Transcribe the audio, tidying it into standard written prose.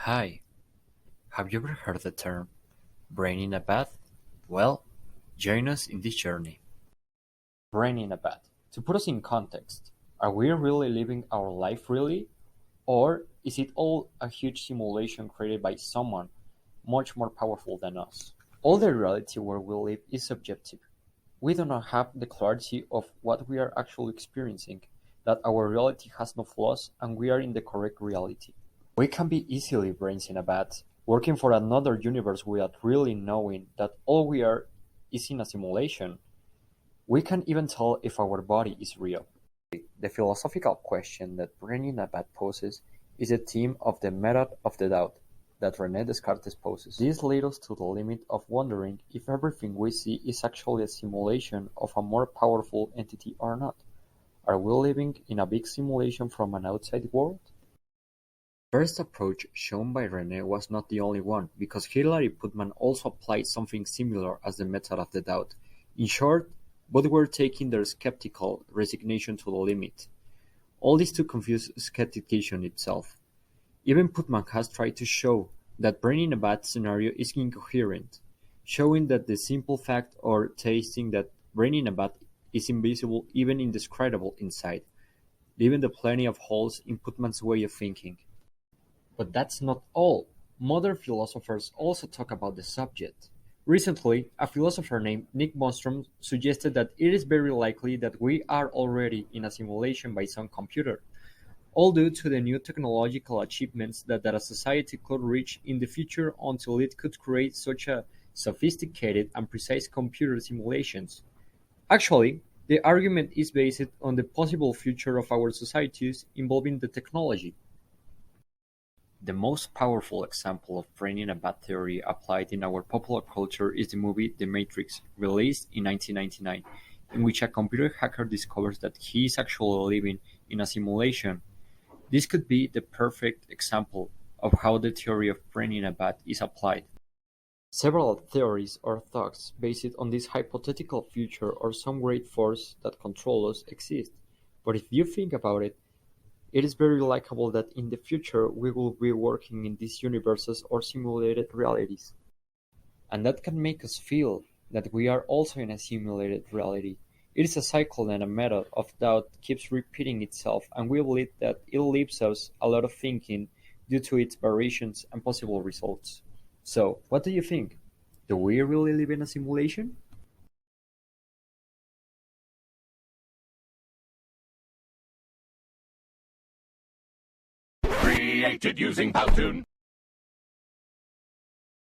Hi, have you ever heard the term brain in a bath? Well, join us in this journey. Brain in a bath. To put us in context, are we really living our life really? Or is it all a huge simulation created by someone much more powerful than us? All the reality where we live is subjective. We do not have the clarity of what we are actually experiencing, that our reality has no flaws and we are in the correct reality. We can be easily brains in a bath, working for another universe without really knowing that all we are is in a simulation. We can even tell if our body is real. The philosophical question that brain in a bath poses is a theme of the method of the doubt that René Descartes poses. This leads us to the limit of wondering if everything we see is actually a simulation of a more powerful entity or not. Are we living in a big simulation from an outside world? First approach shown by René was not the only one, because Hilary Putnam also applied something similar as the method of the doubt. In short, both were taking their skeptical resignation to the limit. All this to confuse skepticism itself. Even Putnam has tried to show that brain in a bath scenario is incoherent, showing that the simple fact or tasting that brain in a bath is invisible, even indescribable inside, leaving the plenty of holes in Putnam's way of thinking. But that's not all. Modern philosophers also talk about the subject. Recently, a philosopher named Nick Bostrom suggested that it is very likely that we are already in a simulation by some computer, all due to the new technological achievements that a society could reach in the future until it could create such a sophisticated and precise computer simulations. Actually, the argument is based on the possible future of our societies involving the technology. The most powerful example of brain-in-a-bath theory applied in our popular culture is the movie "The Matrix", released in 1999, in which a computer hacker discovers that he is actually living in a simulation. This could be the perfect example of how the theory of brain-in-a-bath is applied. Several theories or thoughts based on this hypothetical future or some great force that controls us exist, but if you think about it, it is very likely that in the future we will be working in these universes or simulated realities. And that can make us feel that we are also in a simulated reality. It is a cycle and a method of doubt keeps repeating itself, and we believe that it leaves us a lot of thinking due to its variations and possible results. So, what do you think? Do we really live in a simulation? Created using Powtoon.